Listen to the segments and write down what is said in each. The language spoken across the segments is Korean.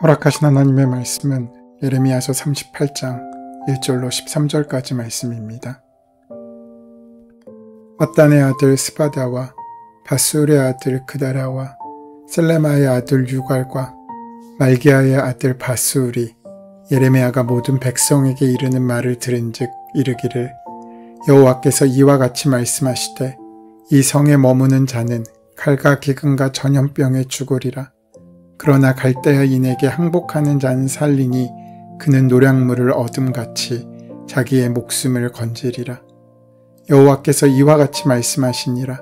허락하신 하나님의 말씀은 예레미야서 38장 1절로 13절까지 말씀입니다. 밧단의 아들 스바랴와 바술의 아들 그다랴와 셀레마의 아들 유갈과 말기야의 아들 바스울이 예레미야가 모든 백성에게 이르는 말을 들은즉 이르기를, 여호와께서 이와 같이 말씀하시되 이 성에 머무는 자는 칼과 기근과 전염병에 죽으리라. 그러나 갈대아인에게 항복하는 자는 살리니 그는 노량물을 얻음같이 자기의 목숨을 건지리라. 여호와께서 이와 같이 말씀하시니라.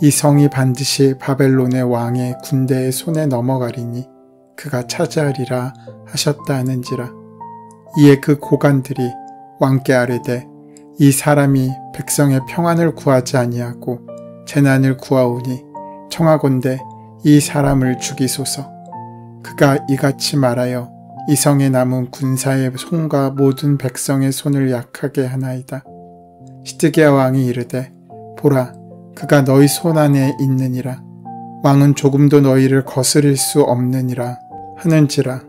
이 성이 반드시 바벨론의 왕의 군대의 손에 넘어가리니 그가 차지하리라 하셨다 하는지라. 이에 그 고관들이 왕께 아뢰되, 이 사람이 백성의 평안을 구하지 아니하고 재난을 구하오니 청하건대 이 사람을 죽이소서. 그가 이같이 말하여 이 성에 남은 군사의 손과 모든 백성의 손을 약하게 하나이다. 시드기야 왕이 이르되, 보라, 그가 너희 손 안에 있느니라. 왕은 조금도 너희를 거스릴 수 없느니라 하는지라.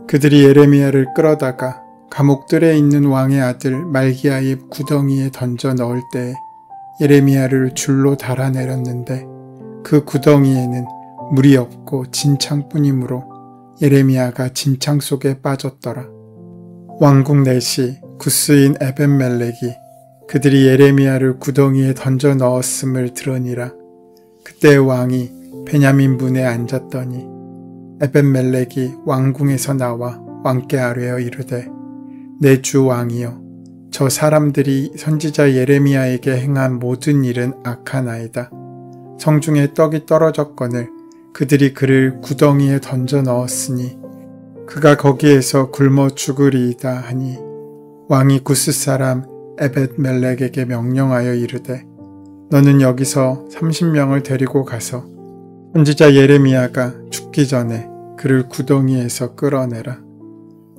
그들이 예레미야를 끌어다가 감옥들에 있는 왕의 아들 말기야의 구덩이에 던져 넣을 때에 예레미야를 줄로 달아내렸는데 그 구덩이에는 물이 없고 진창뿐이므로 예레미야가 진창 속에 빠졌더라. 왕국 내시 구스인 에벤멜렉이 그들이 예레미야를 구덩이에 던져 넣었음을 들으니라. 그때 왕이 베냐민 문에 앉았더니 에벤멜렉이 왕궁에서 나와 왕께 아뢰어 이르되, 내 주 왕이여, 저 사람들이 선지자 예레미야에게 행한 모든 일은 악하나이다. 성중에 떡이 떨어졌거늘 그들이 그를 구덩이에 던져 넣었으니 그가 거기에서 굶어 죽으리이다 하니, 왕이 구스 사람 에벳멜렉에게 명령하여 이르되, 너는 여기서 30명을 데리고 가서 선지자 예레미야가 죽기 전에 그를 구덩이에서 끌어내라.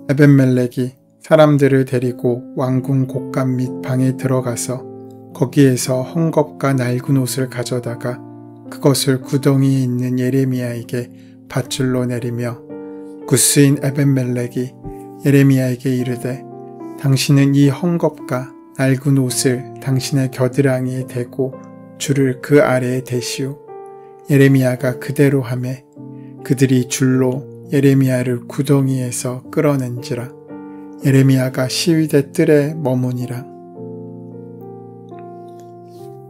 에벳멜렉이 사람들을 데리고 왕궁 곳간 및 방에 들어가서 거기에서 헝겊과 낡은 옷을 가져다가 그것을 구덩이에 있는 예레미야에게 밧줄로 내리며, 구스인 에벤멜렉이 예레미야에게 이르되, 당신은 이 헝겊과 낡은 옷을 당신의 겨드랑이에 대고 줄을 그 아래에 대시오. 예레미야가 그대로 하매 그들이 줄로 예레미야를 구덩이에서 끌어낸지라. 예레미야가 시위대 뜰에 머무니라.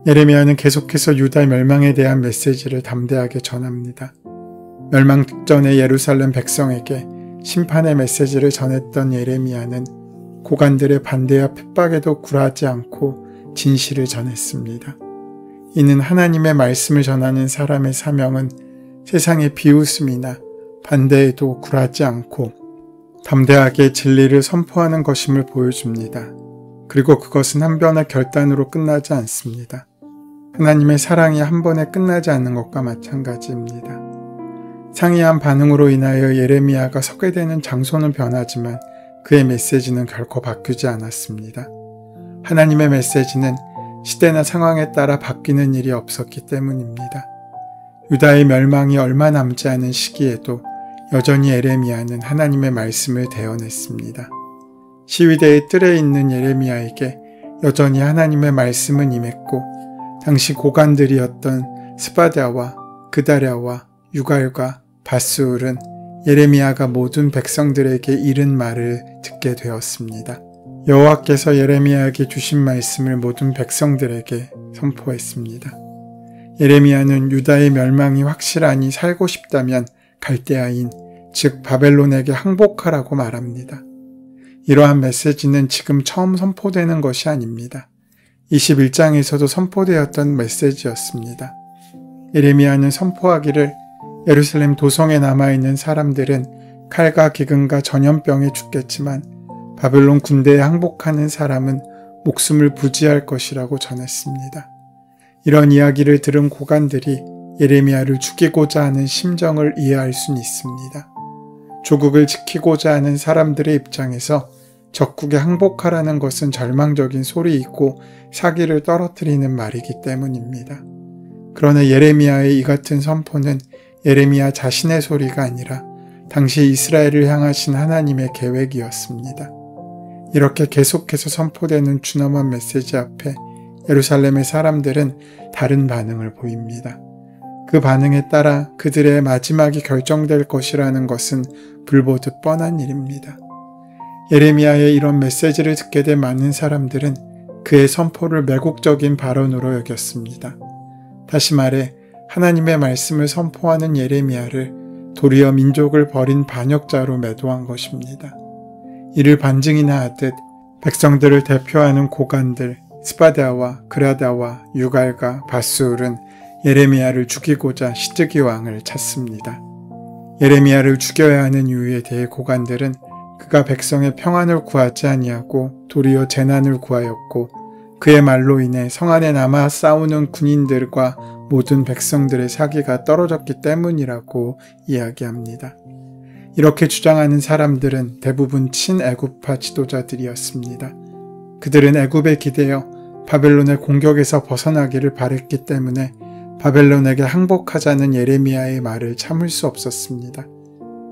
예레미야는 계속해서 유다 멸망에 대한 메시지를 담대하게 전합니다. 멸망 직전에 예루살렘 백성에게 심판의 메시지를 전했던 예레미야는 고관들의 반대와 핍박에도 굴하지 않고 진실을 전했습니다. 이는 하나님의 말씀을 전하는 사람의 사명은 세상의 비웃음이나 반대에도 굴하지 않고 담대하게 진리를 선포하는 것임을 보여줍니다. 그리고 그것은 한 번의 결단으로 끝나지 않습니다. 하나님의 사랑이 한 번에 끝나지 않는 것과 마찬가지입니다. 상이한 반응으로 인하여 예레미야가 서게 되는 장소는 변하지만 그의 메시지는 결코 바뀌지 않았습니다. 하나님의 메시지는 시대나 상황에 따라 바뀌는 일이 없었기 때문입니다. 유다의 멸망이 얼마 남지 않은 시기에도 여전히 예레미야는 하나님의 말씀을 대언했습니다. 시위대의 뜰에 있는 예레미야에게 여전히 하나님의 말씀은 임했고, 당시 고관들이었던 스바랴와 그다랴와 유갈과 바스울은 예레미야가 모든 백성들에게 이른 말을 듣게 되었습니다. 여호와께서 예레미야에게 주신 말씀을 모든 백성들에게 선포했습니다. 예레미야는 유다의 멸망이 확실하니 살고 싶다면 갈대아인, 즉 바벨론에게 항복하라고 말합니다. 이러한 메시지는 지금 처음 선포되는 것이 아닙니다. 21장에서도 선포되었던 메시지였습니다. 예레미야는 선포하기를, 예루살렘 도성에 남아있는 사람들은 칼과 기근과 전염병에 죽겠지만 바벨론 군대에 항복하는 사람은 목숨을 부지할 것이라고 전했습니다. 이런 이야기를 들은 고관들이 예레미야를 죽이고자 하는 심정을 이해할 수는 있습니다. 조국을 지키고자 하는 사람들의 입장에서 적국에 항복하라는 것은 절망적인 소리이고 사기를 떨어뜨리는 말이기 때문입니다. 그러나 예레미야의 이 같은 선포는 예레미야 자신의 소리가 아니라 당시 이스라엘을 향하신 하나님의 계획이었습니다. 이렇게 계속해서 선포되는 준엄한 메시지 앞에 예루살렘의 사람들은 다른 반응을 보입니다. 그 반응에 따라 그들의 마지막이 결정될 것이라는 것은 불보듯 뻔한 일입니다. 예레미야의 이런 메시지를 듣게 된 많은 사람들은 그의 선포를 매국적인 발언으로 여겼습니다. 다시 말해 하나님의 말씀을 선포하는 예레미야를 도리어 민족을 버린 반역자로 매도한 것입니다. 이를 반증이나 하듯 백성들을 대표하는 고관들 스바다와 그라다와 유갈과 바스울은 예레미야를 죽이고자 시드기 왕을 찾습니다. 예레미야를 죽여야 하는 이유에 대해 고관들은 그가 백성의 평안을 구하지 아니하고 도리어 재난을 구하였고 그의 말로 인해 성 안에 남아 싸우는 군인들과 모든 백성들의 사기가 떨어졌기 때문이라고 이야기합니다. 이렇게 주장하는 사람들은 대부분 친애굽파 지도자들이었습니다. 그들은 애굽에 기대어 바벨론의 공격에서 벗어나기를 바랬기 때문에 바벨론에게 항복하자는 예레미야의 말을 참을 수 없었습니다.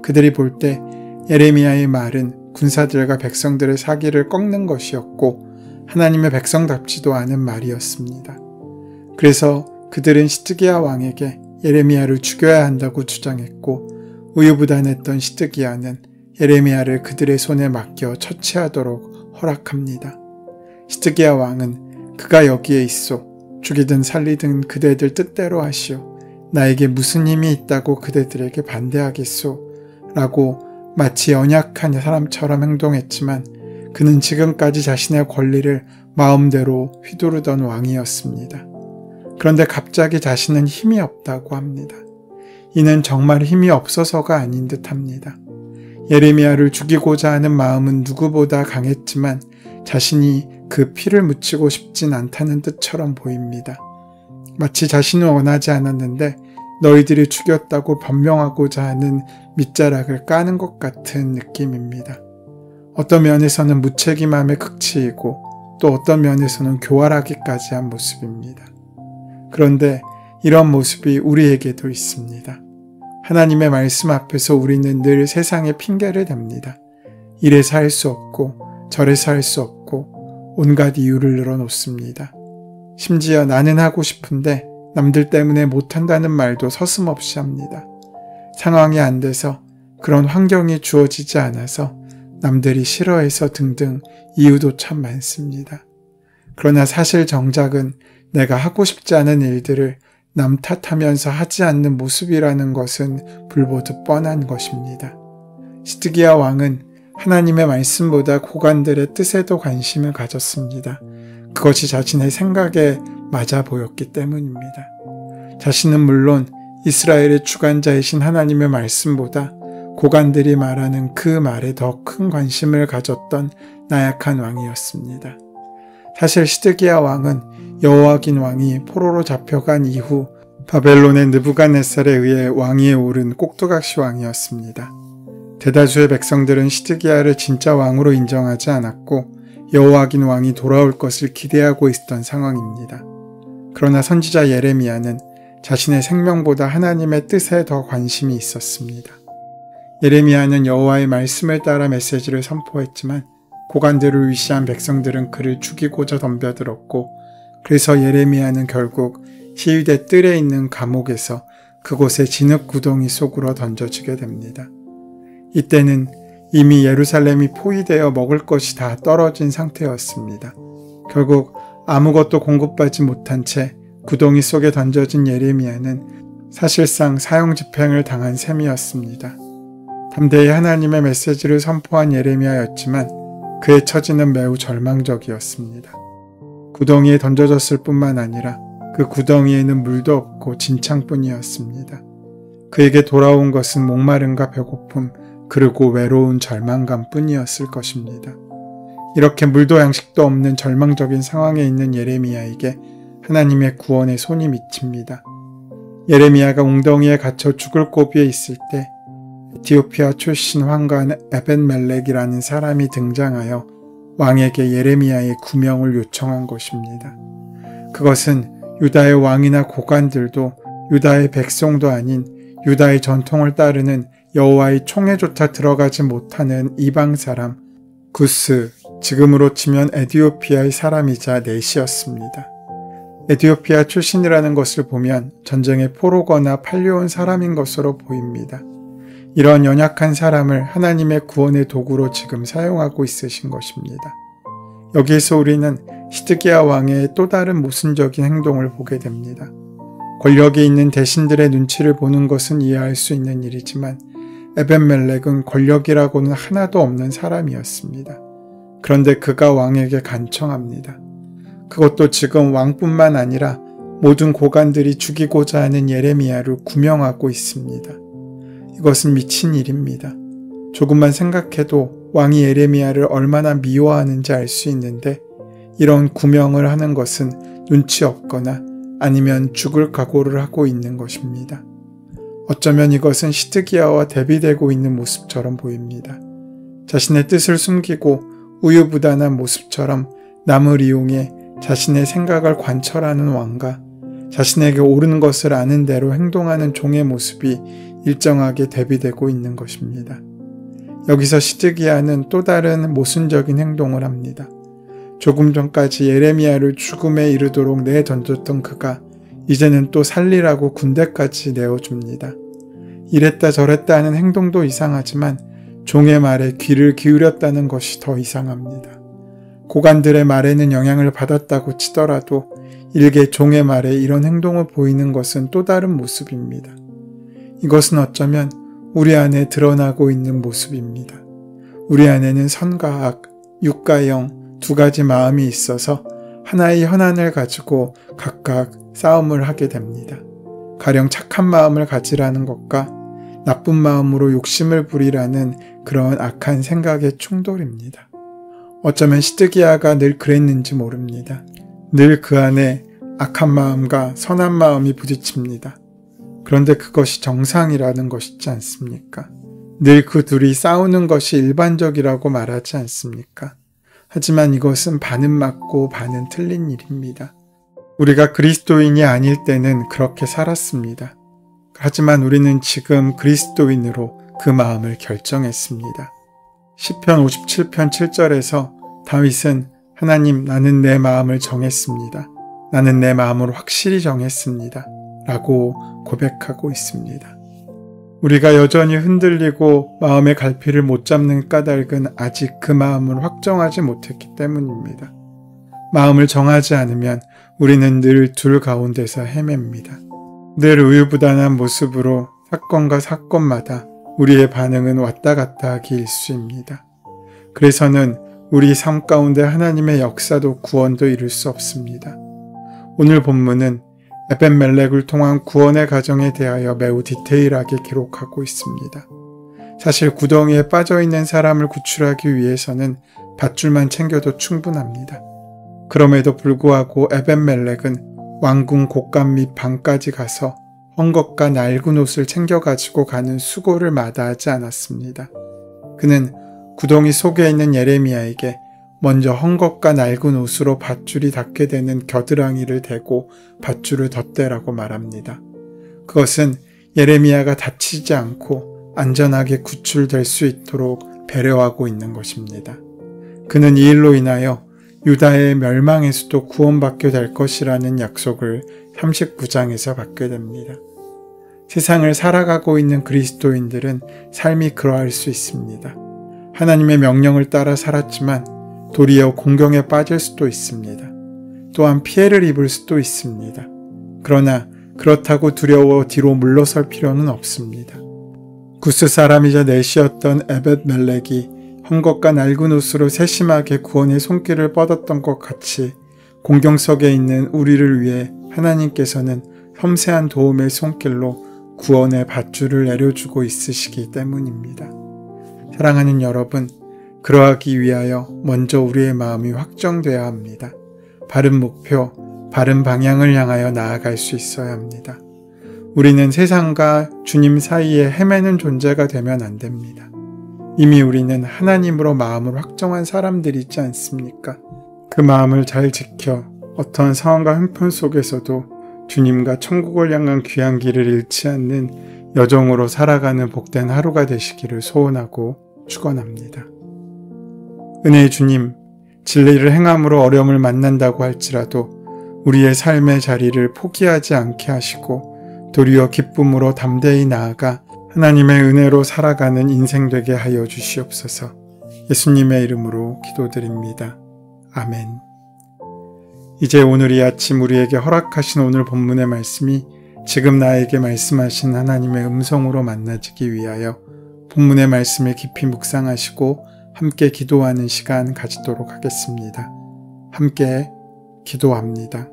그들이 볼 때 예레미야의 말은 군사들과 백성들의 사기를 꺾는 것이었고 하나님의 백성답지도 않은 말이었습니다. 그래서 그들은 시드기야 왕에게 예레미야를 죽여야 한다고 주장했고 우유부단했던 시드기야는 예레미야를 그들의 손에 맡겨 처치하도록 허락합니다. 시드기야 왕은 그가 여기에 있소. 죽이든 살리든 그대들 뜻대로 하시오. 나에게 무슨 힘이 있다고 그대들에게 반대하겠소. 라고 마치 연약한 사람처럼 행동했지만 그는 지금까지 자신의 권리를 마음대로 휘두르던 왕이었습니다. 그런데 갑자기 자신은 힘이 없다고 합니다. 이는 정말 힘이 없어서가 아닌 듯합니다. 예레미야를 죽이고자 하는 마음은 누구보다 강했지만 자신이 그 피를 묻히고 싶진 않다는 뜻처럼 보입니다. 마치 자신은 원하지 않았는데 너희들이 죽였다고 변명하고자 하는 밑자락을 까는 것 같은 느낌입니다. 어떤 면에서는 무책임함의 극치이고 또 어떤 면에서는 교활하기까지 한 모습입니다. 그런데 이런 모습이 우리에게도 있습니다. 하나님의 말씀 앞에서 우리는 늘 세상에 핑계를 댑니다. 이래서 할 수 없고 저래서 할 수 없고 온갖 이유를 늘어놓습니다. 심지어 나는 하고 싶은데 남들 때문에 못한다는 말도 서슴없이 합니다. 상황이 안 돼서 그런 환경이 주어지지 않아서 남들이 싫어해서 등등 이유도 참 많습니다. 그러나 사실 정작은 내가 하고 싶지 않은 일들을 남 탓하면서 하지 않는 모습이라는 것은 불보듯 뻔한 것입니다. 시드기야 왕은 하나님의 말씀보다 고관들의 뜻에도 관심을 가졌습니다. 그것이 자신의 생각에 맞아 보였기 때문입니다. 자신은 물론 이스라엘의 주관자이신 하나님의 말씀보다 고관들이 말하는 그 말에 더 큰 관심을 가졌던 나약한 왕이었습니다. 사실 시드기야 왕은 여호아긴 왕이 포로로 잡혀간 이후 바벨론의 느부갓네살에 의해 왕위에 오른 꼭두각시 왕이었습니다. 대다수의 백성들은 시드기야를 진짜 왕으로 인정하지 않았고 여호아긴 왕이 돌아올 것을 기대하고 있었던 상황입니다. 그러나 선지자 예레미야는 자신의 생명보다 하나님의 뜻에 더 관심이 있었습니다. 예레미야는 여호와의 말씀을 따라 메시지를 선포했지만 고관들을 위시한 백성들은 그를 죽이고자 덤벼들었고 그래서 예레미야는 결국 시위대 뜰에 있는 감옥에서 그곳의 진흙 구덩이 속으로 던져지게 됩니다. 이때는 이미 예루살렘이 포위되어 먹을 것이 다 떨어진 상태였습니다. 결국 아무것도 공급받지 못한 채 구덩이 속에 던져진 예레미야는 사실상 사형집행을 당한 셈이었습니다. 담대히 하나님의 메시지를 선포한 예레미야였지만 그의 처지는 매우 절망적이었습니다. 구덩이에 던져졌을 뿐만 아니라 그 구덩이에는 물도 없고 진창뿐이었습니다. 그에게 돌아온 것은 목마름과 배고픔 그리고 외로운 절망감 뿐이었을 것입니다. 이렇게 물도 양식도 없는 절망적인 상황에 있는 예레미야에게 하나님의 구원의 손이 미칩니다. 예레미야가 웅덩이에 갇혀 죽을 고비에 있을 때 에티오피아 출신 황관 에벤멜렉이라는 사람이 등장하여 왕에게 예레미야의 구명을 요청한 것입니다. 그것은 유다의 왕이나 고관들도 유다의 백성도 아닌 유다의 전통을 따르는 여호와의 총회조차 들어가지 못하는 이방 사람 구스, 지금으로 치면 에티오피아의 사람이자 넷이었습니다. 에티오피아 출신이라는 것을 보면 전쟁에 포로거나 팔려온 사람인 것으로 보입니다. 이런 연약한 사람을 하나님의 구원의 도구로 지금 사용하고 있으신 것입니다. 여기에서 우리는 시드기야 왕의 또 다른 모순적인 행동을 보게 됩니다. 권력이 있는 대신들의 눈치를 보는 것은 이해할 수 있는 일이지만 에벤멜렉은 권력이라고는 하나도 없는 사람이었습니다. 그런데 그가 왕에게 간청합니다. 그것도 지금 왕뿐만 아니라 모든 고관들이 죽이고자 하는 예레미야를 구명하고 있습니다. 이것은 미친 일입니다. 조금만 생각해도 왕이 예레미야를 얼마나 미워하는지 알 수 있는데 이런 구명을 하는 것은 눈치 없거나 아니면 죽을 각오를 하고 있는 것입니다. 어쩌면 이것은 시드기야와 대비되고 있는 모습처럼 보입니다. 자신의 뜻을 숨기고 우유부단한 모습처럼 남을 이용해 자신의 생각을 관철하는 왕과 자신에게 옳은 것을 아는 대로 행동하는 종의 모습이 일정하게 대비되고 있는 것입니다. 여기서 시드기야는 또 다른 모순적인 행동을 합니다. 조금 전까지 예레미야를 죽음에 이르도록 내던졌던 그가 이제는 또 살리라고 군대까지 내어줍니다. 이랬다 저랬다 하는 행동도 이상하지만 종의 말에 귀를 기울였다는 것이 더 이상합니다. 고관들의 말에는 영향을 받았다고 치더라도 일개 종의 말에 이런 행동을 보이는 것은 또 다른 모습입니다. 이것은 어쩌면 우리 안에 드러나고 있는 모습입니다. 우리 안에는 선과 악, 육과 영 두 가지 마음이 있어서 하나의 현안을 가지고 각각 싸움을 하게 됩니다. 가령 착한 마음을 가지라는 것과 나쁜 마음으로 욕심을 부리라는 그런 악한 생각의 충돌입니다. 어쩌면 시드기야가 늘 그랬는지 모릅니다. 늘 그 안에 악한 마음과 선한 마음이 부딪힙니다. 그런데 그것이 정상이라는 것이지 않습니까? 늘 그 둘이 싸우는 것이 일반적이라고 말하지 않습니까? 하지만 이것은 반은 맞고 반은 틀린 일입니다. 우리가 그리스도인이 아닐 때는 그렇게 살았습니다. 하지만 우리는 지금 그리스도인으로 그 마음을 결정했습니다. 시편 57편 7절에서 다윗은 하나님, 나는 내 마음을 정했습니다. 나는 내 마음을 확실히 정했습니다. 라고 고백하고 있습니다. 우리가 여전히 흔들리고 마음의 갈피를 못 잡는 까닭은 아직 그 마음을 확정하지 못했기 때문입니다. 마음을 정하지 않으면 우리는 늘 둘 가운데서 헤맵니다. 늘 우유부단한 모습으로 사건과 사건마다 우리의 반응은 왔다 갔다 하기 일쑤입니다. 그래서는 우리 삶 가운데 하나님의 역사도 구원도 이룰 수 없습니다. 오늘 본문은 에벤멜렉을 통한 구원의 과정에 대하여 매우 디테일하게 기록하고 있습니다. 사실 구덩이에 빠져있는 사람을 구출하기 위해서는 밧줄만 챙겨도 충분합니다. 그럼에도 불구하고 에벤멜렉은 왕궁 곳간 및 방까지 가서 헝겊과 낡은 옷을 챙겨가지고 가는 수고를 마다하지 않았습니다. 그는 구덩이 속에 있는 예레미야에게 먼저 헝겊과 낡은 옷으로 밧줄이 닿게 되는 겨드랑이를 대고 밧줄을 덧대라고 말합니다. 그것은 예레미야가 다치지 않고 안전하게 구출될 수 있도록 배려하고 있는 것입니다. 그는 이 일로 인하여 유다의 멸망에서도 구원받게 될 것이라는 약속을 39장에서 받게 됩니다. 세상을 살아가고 있는 그리스도인들은 삶이 그러할 수 있습니다. 하나님의 명령을 따라 살았지만 도리어 공경에 빠질 수도 있습니다. 또한 피해를 입을 수도 있습니다. 그러나 그렇다고 두려워 뒤로 물러설 필요는 없습니다. 구스 사람이자 넷이었던 에벳멜렉이 헝겊과 낡은 옷으로 세심하게 구원의 손길을 뻗었던 것 같이 공경 속에 있는 우리를 위해 하나님께서는 섬세한 도움의 손길로 구원의 밧줄을 내려주고 있으시기 때문입니다. 사랑하는 여러분, 그러하기 위하여 먼저 우리의 마음이 확정되어야 합니다. 바른 목표, 바른 방향을 향하여 나아갈 수 있어야 합니다. 우리는 세상과 주님 사이에 헤매는 존재가 되면 안 됩니다. 이미 우리는 하나님으로 마음을 확정한 사람들이지 않습니까? 그 마음을 잘 지켜 어떠한 상황과 형편 속에서도 주님과 천국을 향한 귀한 길을 잃지 않는 여정으로 살아가는 복된 하루가 되시기를 소원하고 축원합니다. 은혜의 주님, 진리를 행함으로 어려움을 만난다고 할지라도 우리의 삶의 자리를 포기하지 않게 하시고 도리어 기쁨으로 담대히 나아가 하나님의 은혜로 살아가는 인생 되게 하여 주시옵소서. 예수님의 이름으로 기도드립니다. 아멘. 이제 오늘 이 아침 우리에게 허락하신 오늘 본문의 말씀이 지금 나에게 말씀하신 하나님의 음성으로 만나지기 위하여 본문의 말씀을 깊이 묵상하시고 함께 기도하는 시간 가지도록 하겠습니다. 함께 기도합니다.